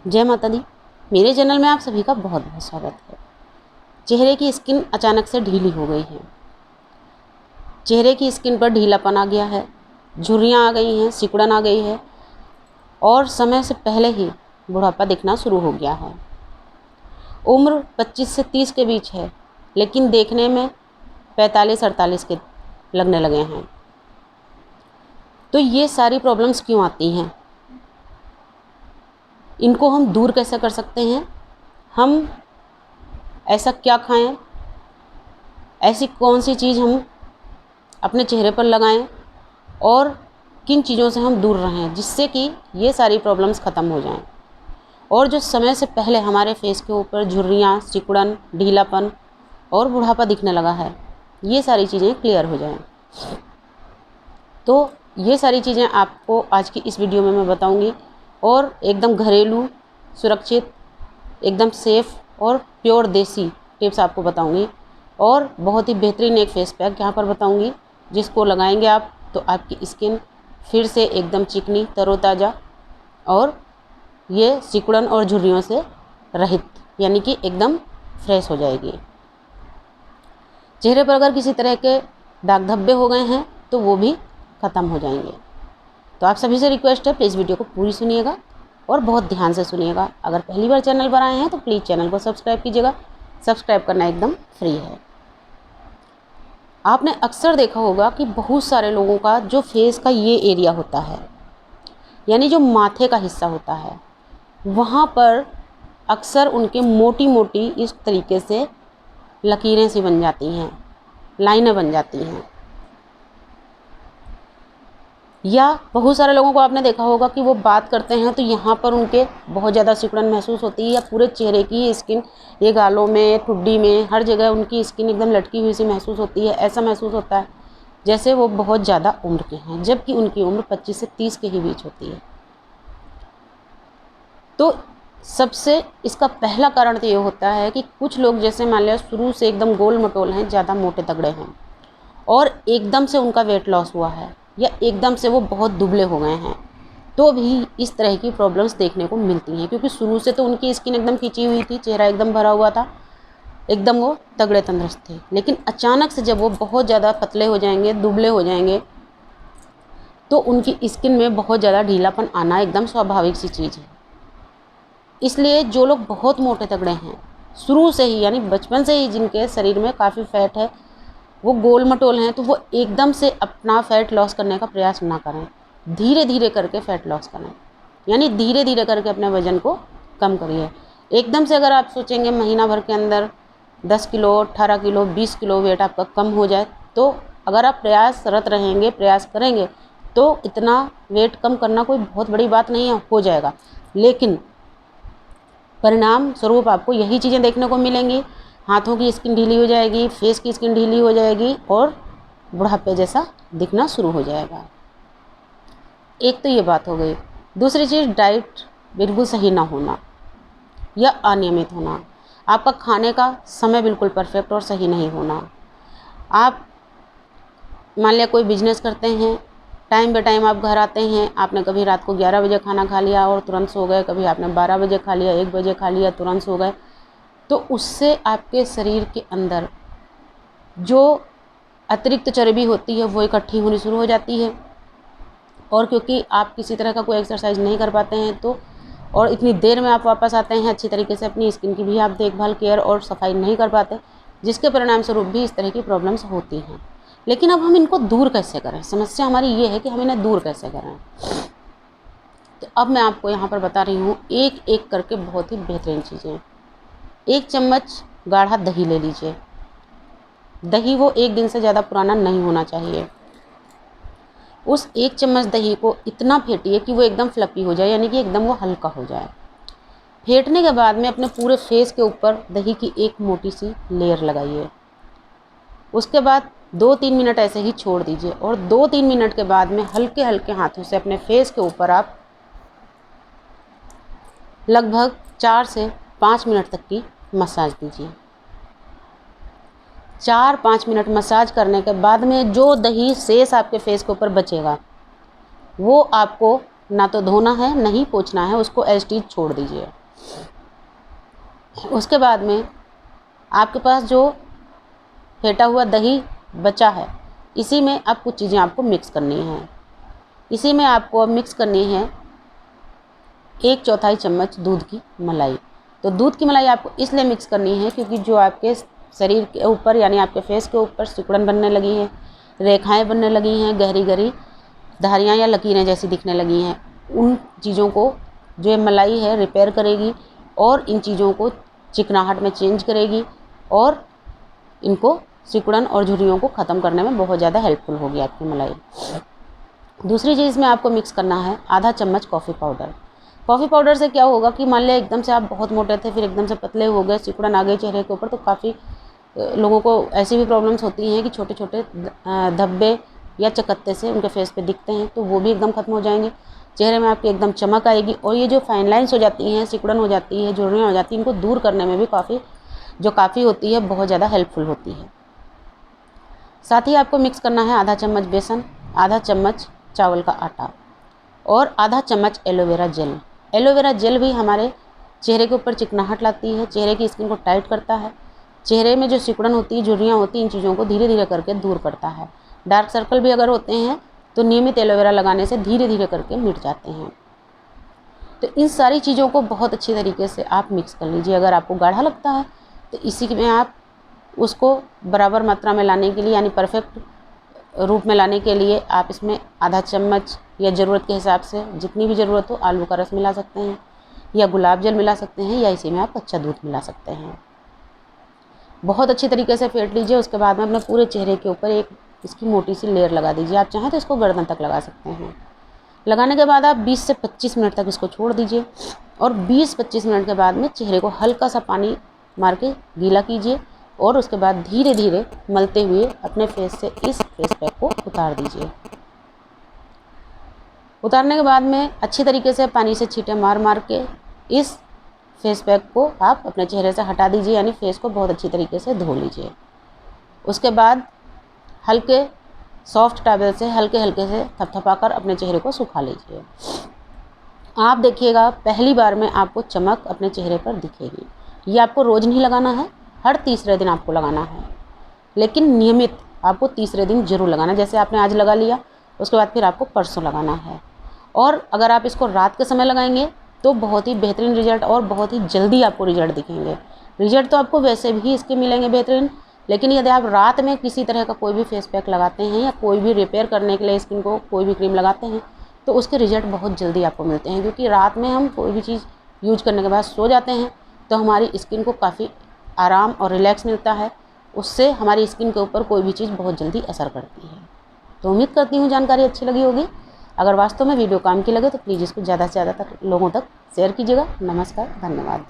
जय माता दी। मेरे चैनल में आप सभी का बहुत बहुत स्वागत है। चेहरे की स्किन अचानक से ढीली हो गई है, चेहरे की स्किन पर ढीलापन आ गया है, झुर्रियाँ आ गई हैं, सिकुड़न आ गई है और समय से पहले ही बुढ़ापा दिखना शुरू हो गया है। उम्र 25 से 30 के बीच है, लेकिन देखने में 45-48 के लगने लगे हैं। तो ये सारी प्रॉब्लम्स क्यों आती हैं? इनको हम दूर कैसे कर सकते हैं? हम ऐसा क्या खाएं, ऐसी कौन सी चीज़ हम अपने चेहरे पर लगाएं और किन चीज़ों से हम दूर रहें जिससे कि ये सारी प्रॉब्लम्स ख़त्म हो जाएं और जो समय से पहले हमारे फेस के ऊपर झुर्रियाँ, सिकुड़न, ढीलापन और बुढ़ापा दिखने लगा है, ये सारी चीज़ें क्लियर हो जाएं। तो ये सारी चीज़ें आपको आज की इस वीडियो में मैं बताऊंगी और एकदम घरेलू, सुरक्षित, एकदम सेफ़ और प्योर देसी टिप्स आपको बताऊंगी और बहुत ही बेहतरीन एक फेस पैक यहाँ पर बताऊंगी जिसको लगाएंगे आप तो आपकी स्किन फिर से एकदम चिकनी, तरोताज़ा और ये सिकुड़न और झुर्रियों से रहित, यानी कि एकदम फ्रेश हो जाएगी। चेहरे पर अगर किसी तरह के दाग धब्बे हो गए हैं तो वो भी ख़त्म हो जाएंगे। तो आप सभी से रिक्वेस्ट है, प्लीज़ वीडियो को पूरी सुनिएगा और बहुत ध्यान से सुनिएगा। अगर पहली बार चैनल पर आए हैं तो प्लीज़ चैनल को सब्सक्राइब कीजिएगा। सब्सक्राइब करना एकदम फ्री है। आपने अक्सर देखा होगा कि बहुत सारे लोगों का जो फेस का ये एरिया होता है, यानी जो माथे का हिस्सा होता है, वहाँ पर अक्सर उनके मोटी मोटी इस तरीके से लकीरें सी बन जाती हैं, लाइनें बन जाती हैं। या बहुत सारे लोगों को आपने देखा होगा कि वो बात करते हैं तो यहाँ पर उनके बहुत ज़्यादा सिकुड़न महसूस होती है या पूरे चेहरे की स्किन, ये गालों में, ठुड्डी में, हर जगह उनकी स्किन एकदम लटकी हुई सी महसूस होती है। ऐसा महसूस होता है जैसे वो बहुत ज़्यादा उम्र के हैं, जबकि उनकी उम्र 25 से 30 के ही बीच होती है। तो सबसे इसका पहला कारण तो ये होता है कि कुछ लोग जैसे मान लिया शुरू से एकदम गोल मटोल हैं, ज़्यादा मोटे तगड़े हैं और एकदम से उनका वेट लॉस हुआ है या एकदम से वो बहुत दुबले हो गए हैं, तो भी इस तरह की प्रॉब्लम्स देखने को मिलती हैं। क्योंकि शुरू से तो उनकी स्किन एकदम खिंची हुई थी, चेहरा एकदम भरा हुआ था, एकदम वो तगड़े तंदुरुस्त थे। लेकिन अचानक से जब वो बहुत ज़्यादा पतले हो जाएंगे, दुबले हो जाएंगे, तो उनकी स्किन में बहुत ज़्यादा ढीलापन आना एकदम स्वाभाविक सी चीज़ है। इसलिए जो लोग बहुत मोटे तगड़े हैं शुरू से ही, यानी बचपन से ही, जिनके शरीर में काफ़ी फैट है, वो गोल मटोल हैं, तो वो एकदम से अपना फ़ैट लॉस करने का प्रयास ना करें। धीरे धीरे करके फ़ैट लॉस करें, यानी धीरे धीरे करके अपने वज़न को कम करिए। एकदम से अगर आप सोचेंगे महीना भर के अंदर 10 किलो, 18 किलो, 20 किलो वेट आपका कम हो जाए, तो अगर आप प्रयासरत रहेंगे, प्रयास करेंगे, तो इतना वेट कम करना कोई बहुत बड़ी बात नहीं है, हो जाएगा। लेकिन परिणाम स्वरूप आपको यही चीज़ें देखने को मिलेंगी। हाथों की स्किन ढीली हो जाएगी, फेस की स्किन ढीली हो जाएगी और बुढ़ापे जैसा दिखना शुरू हो जाएगा। एक तो ये बात हो गई। दूसरी चीज़, डाइट बिल्कुल सही ना होना या अनियमित होना। आपका खाने का समय बिल्कुल परफेक्ट और सही नहीं होना। आप मान लिया कोई बिजनेस करते हैं, टाइम बे टाइम आप घर आते हैं, आपने कभी रात को 11 बजे खाना खा लिया और तुरंत सो गए, कभी आपने 12 बजे खा लिया, 1 बजे खा लिया, तुरंत सो गए, तो उससे आपके शरीर के अंदर जो अतिरिक्त चर्बी होती है वो इकट्ठी होनी शुरू हो जाती है। और क्योंकि आप किसी तरह का कोई एक्सरसाइज नहीं कर पाते हैं, तो और इतनी देर में आप वापस आते हैं, अच्छी तरीके से अपनी स्किन की भी आप देखभाल, केयर और सफाई नहीं कर पाते, जिसके परिणाम स्वरूप भी इस तरह की प्रॉब्लम्स होती हैं। लेकिन अब हम इनको दूर कैसे करें? समस्या हमारी ये है कि हम इन्हें दूर कैसे करें। तो अब मैं आपको यहाँ पर बता रही हूँ एक एक करके बहुत ही बेहतरीन चीज़ें। 1 चम्मच गाढ़ा दही ले लीजिए। दही वो 1 दिन से ज़्यादा पुराना नहीं होना चाहिए। उस 1 चम्मच दही को इतना फेंटिए कि वो एकदम फ्लफी हो जाए, यानी कि एकदम वो हल्का हो जाए। फेंटने के बाद में अपने पूरे फेस के ऊपर दही की एक मोटी सी लेयर लगाइए। उसके बाद 2-3 मिनट ऐसे ही छोड़ दीजिए और 2-3 मिनट के बाद में हल्के हल्के हाथों से अपने फेस के ऊपर आप लगभग 4 से 5 मिनट तक की मसाज दीजिए। 4-5 मिनट मसाज करने के बाद में जो दही शेष आपके फेस के ऊपर बचेगा, वो आपको ना तो धोना है, नहीं पोंछना है, उसको एज इट इज छोड़ दीजिए। उसके बाद में आपके पास जो फेंटा हुआ दही बचा है, इसी में अब कुछ चीज़ें आपको मिक्स करनी हैं। इसी में आपको अब मिक्स करनी है 1/4 चम्मच दूध की मलाई। तो दूध की मलाई आपको इसलिए मिक्स करनी है क्योंकि जो आपके शरीर के ऊपर यानी आपके फेस के ऊपर सिकुड़न बनने लगी है, रेखाएं बनने लगी हैं, गहरी गहरी धारियाँ या लकीरें जैसी दिखने लगी हैं, उन चीज़ों को जो ये मलाई है रिपेयर करेगी और इन चीज़ों को चिकनाहट में चेंज करेगी और इनको सिकुड़न और झुर्रियों को ख़त्म करने में बहुत ज़्यादा हेल्पफुल होगी आपकी मलाई। दूसरी चीज़ में आपको मिक्स करना है आधा चम्मच कॉफ़ी पाउडर। कॉफ़ी पाउडर से क्या होगा कि मान लिया एकदम से आप बहुत मोटे थे, फिर एकदम से पतले हो गए, सिकुड़न आ गई चेहरे के ऊपर, तो काफ़ी लोगों को ऐसी भी प्रॉब्लम्स होती हैं कि छोटे छोटे धब्बे या चकत्ते से उनके फेस पे दिखते हैं, तो वो भी एकदम ख़त्म हो जाएंगे। चेहरे में आपकी एकदम चमक आएगी और ये जो फाइन लाइन्स हो जाती हैं, सिकुड़न हो जाती है, झुर्रियाँ हो जाती हैं, इनको दूर करने में भी काफ़ी होती है, बहुत ज़्यादा हेल्पफुल होती है। साथ ही आपको मिक्स करना है आधा चम्मच बेसन, आधा चम्मच चावल का आटा और आधा चम्मच एलोवेरा जेल। एलोवेरा जेल भी हमारे चेहरे के ऊपर चिकनाहट लाती है, चेहरे की स्किन को टाइट करता है, चेहरे में जो सिकुड़न होती है, झुर्रियाँ होती हैं, इन चीज़ों को धीरे धीरे करके दूर करता है। डार्क सर्कल भी अगर होते हैं तो नियमित एलोवेरा लगाने से धीरे धीरे करके मिट जाते हैं। तो इन सारी चीज़ों को बहुत अच्छी तरीके से आप मिक्स कर लीजिए। अगर आपको गाढ़ा लगता है तो इसी में आप उसको बराबर मात्रा में लाने के लिए यानी परफेक्ट रूप में लाने के लिए आप इसमें आधा चम्मच या ज़रूरत के हिसाब से जितनी भी ज़रूरत हो आलू का रस मिला सकते हैं या गुलाब जल मिला सकते हैं या इसी में आप कच्चा दूध मिला सकते हैं। बहुत अच्छी तरीके से फेंट लीजिए। उसके बाद में अपने पूरे चेहरे के ऊपर एक इसकी मोटी सी लेयर लगा दीजिए। आप चाहें तो इसको गर्दन तक लगा सकते हैं। लगाने के बाद आप 20 से 25 मिनट तक इसको छोड़ दीजिए और 20-25 मिनट के बाद में चेहरे को हल्का सा पानी मार के गीला कीजिए और उसके बाद धीरे धीरे मलते हुए अपने फेस से इस फेस पैक को उतार दीजिए। उतारने के बाद में अच्छी तरीके से पानी से छींटे मार मार के इस फेस पैक को आप अपने चेहरे से हटा दीजिए, यानी फेस को बहुत अच्छी तरीके से धो लीजिए। उसके बाद हल्के सॉफ्ट टॉवल से हल्के हल्के से थपथपाकर अपने चेहरे को सुखा लीजिए। आप देखिएगा पहली बार में आपको चमक अपने चेहरे पर दिखेगी। ये आपको रोज़ नहीं लगाना है, हर तीसरे दिन आपको लगाना है, लेकिन नियमित आपको तीसरे दिन जरूर लगाना है। जैसे आपने आज लगा लिया, उसके बाद फिर आपको परसों लगाना है। और अगर आप इसको रात के समय लगाएंगे तो बहुत ही बेहतरीन रिजल्ट और बहुत ही जल्दी आपको रिजल्ट दिखेंगे। रिजल्ट तो आपको वैसे भी इसके मिलेंगे बेहतरीन, लेकिन यदि आप रात में किसी तरह का कोई भी फेस पैक लगाते हैं या कोई भी रिपेयर करने के लिए स्किन को कोई भी क्रीम लगाते हैं तो उसके रिजल्ट बहुत जल्दी आपको मिलते हैं, क्योंकि रात में हम कोई भी चीज़ यूज करने के बाद सो जाते हैं तो हमारी स्किन को काफ़ी आराम और रिलैक्स मिलता है। उससे हमारी स्किन के ऊपर कोई भी चीज़ बहुत जल्दी असर करती है। तो उम्मीद करती हूँ जानकारी अच्छी लगी होगी। अगर वास्तव में वीडियो काम की लगे तो प्लीज़ इसको ज़्यादा से ज़्यादा तक लोगों तक शेयर कीजिएगा। नमस्कार, धन्यवाद।